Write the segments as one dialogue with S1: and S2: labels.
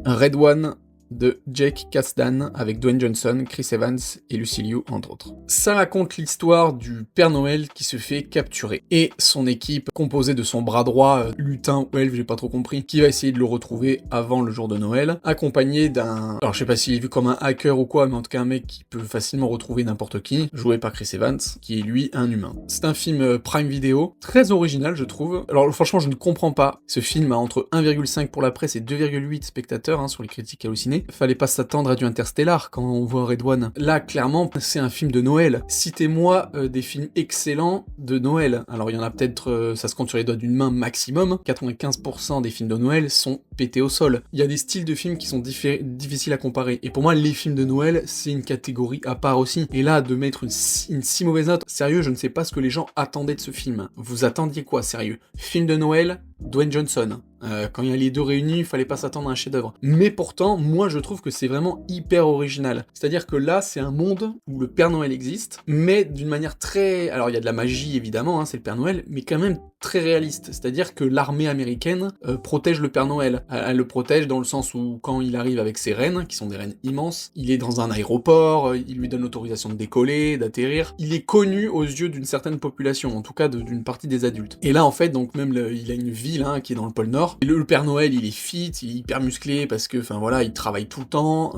S1: Red One de Jake Kasdan avec Dwayne Johnson, Chris Evans et Lucy Liu entre autres. Ça raconte l'histoire du Père Noël qui se fait capturer et son équipe composée de son bras droit, lutin ou elfe, j'ai pas trop compris, qui va essayer de le retrouver avant le jour de Noël, accompagné d'un... Alors je sais pas s'il est vu comme un hacker ou quoi, mais en tout cas un mec qui peut facilement retrouver n'importe qui, joué par Chris Evans, qui est lui un humain. C'est un film Prime Video, très original je trouve. Alors franchement je ne comprends pas, ce film a entre 1,5 pour la presse et 2,8 spectateurs sur les critiques hallucinées. Fallait pas s'attendre à du Interstellar quand on voit Red One. Là, clairement, c'est un film de Noël. Citez-moi des films excellents de Noël. Alors, il y en a peut-être, ça se compte sur les doigts d'une main maximum. 95% des films de Noël sont pétés au sol. Il y a des styles de films qui sont difficiles à comparer. Et pour moi, les films de Noël, c'est une catégorie à part aussi. Et là, de mettre une si mauvaise note, sérieux, je ne sais pas ce que les gens attendaient de ce film. Vous attendiez quoi, sérieux? Film de Noël, Dwayne Johnson. Quand il y a les deux réunis, il fallait pas s'attendre à un chef-d'œuvre. Mais pourtant, moi je trouve que c'est vraiment hyper original. C'est-à-dire que là, c'est un monde où le Père Noël existe, mais d'une manière très... Alors il y a de la magie évidemment, c'est le Père Noël, mais quand même très réaliste. C'est-à-dire que l'armée américaine protège le Père Noël. Elle le protège dans le sens où quand il arrive avec ses rennes, qui sont des rennes immenses, il est dans un aéroport, il lui donne l'autorisation de décoller, d'atterrir. Il est connu aux yeux d'une certaine population, en tout cas d'une partie des adultes. Et là en fait, donc même il a une ville qui est dans le pôle Nord. Et le Père Noël, il est fit, il est hyper musclé parce que, enfin voilà, il travaille tout le temps.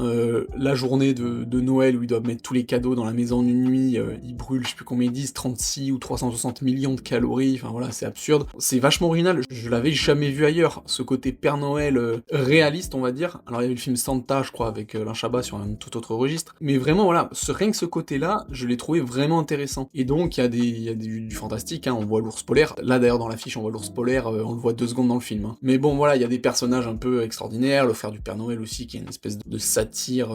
S1: La journée de Noël où il doit mettre tous les cadeaux dans la maison en une nuit, il brûle, je sais plus combien ils disent, 36 ou 360 millions de calories. Enfin voilà, c'est absurde. C'est vachement original. Je l'avais jamais vu ailleurs. Ce côté Père Noël réaliste, on va dire. Alors il y avait le film Santa, je crois, avec Alain Chabat sur un tout autre registre. Mais vraiment, voilà, rien que ce côté-là, je l'ai trouvé vraiment intéressant. Et donc, il y a du fantastique. On voit l'ours polaire. Là d'ailleurs, dans l'affiche, on voit l'ours polaire. On le voit 2 secondes dans le film. Mais bon, voilà, il y a des personnages un peu extraordinaires, le frère du Père Noël aussi, qui est une espèce de satire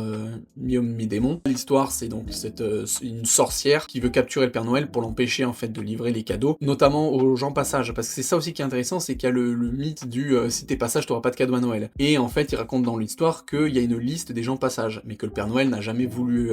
S1: mi-homme, mi-démon. L'histoire, c'est donc une sorcière qui veut capturer le Père Noël pour l'empêcher, en fait, de livrer les cadeaux, notamment aux gens passages, parce que c'est ça aussi qui est intéressant, c'est qu'il y a le mythe du si t'es passage, t'auras pas de cadeau à Noël. Et en fait, il raconte dans l'histoire qu'il y a une liste des gens passages, mais que le Père Noël n'a jamais voulu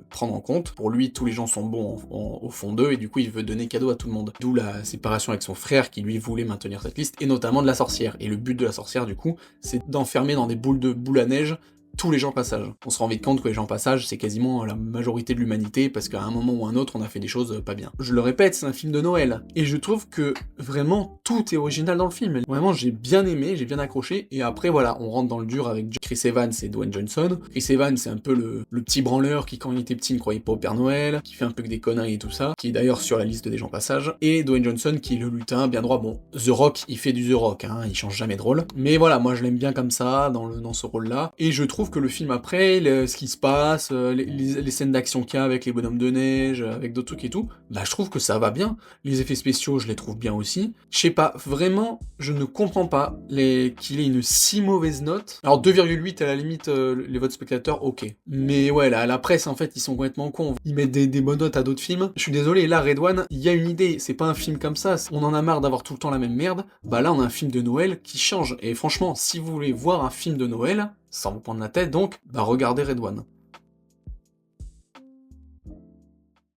S1: prendre en compte. Pour lui, tous les gens sont bons au fond d'eux, et du coup, il veut donner cadeau à tout le monde. D'où la séparation avec son frère, qui lui voulait maintenir cette liste, et notamment de la sorcière. Et le but de la sorcière, du coup, c'est d'enfermer dans des boules à neige tous les gens passage. On se rend vite compte que les gens passage, c'est quasiment la majorité de l'humanité, parce qu'à un moment ou un autre, on a fait des choses pas bien. Je le répète, c'est un film de Noël. Et je trouve que, vraiment, tout est original dans le film. Vraiment, j'ai bien aimé, j'ai bien accroché, et après, voilà, on rentre dans le dur avec Chris Evans et Dwayne Johnson. Chris Evans, c'est un peu le petit branleur qui, quand il était petit, ne croyait pas au Père Noël, qui fait un peu que des conneries et tout ça, qui est d'ailleurs sur la liste des gens passage. Et Dwayne Johnson, qui est le lutin, bien droit. Bon, The Rock, il fait du The Rock, il change jamais de rôle. Mais voilà, moi, je l'aime bien comme ça, dans ce rôle-là. Et je trouve que le film après, ce qui se passe, les scènes d'action qu'il y a avec les bonhommes de neige, avec d'autres trucs et tout, bah je trouve que ça va bien. Les effets spéciaux, je les trouve bien aussi. Je sais pas, vraiment, je ne comprends pas qu'il ait une si mauvaise note. Alors 2,8 à la limite, les votes spectateurs, ok. Mais ouais, la presse, en fait, ils sont complètement cons. Ils mettent des bonnes notes à d'autres films. Je suis désolé, là, Red One, il y a une idée. C'est pas un film comme ça. On en a marre d'avoir tout le temps la même merde. Bah là, on a un film de Noël qui change. Et franchement, si vous voulez voir un film de Noël, sans vous prendre la tête, donc, bah regardez Red One.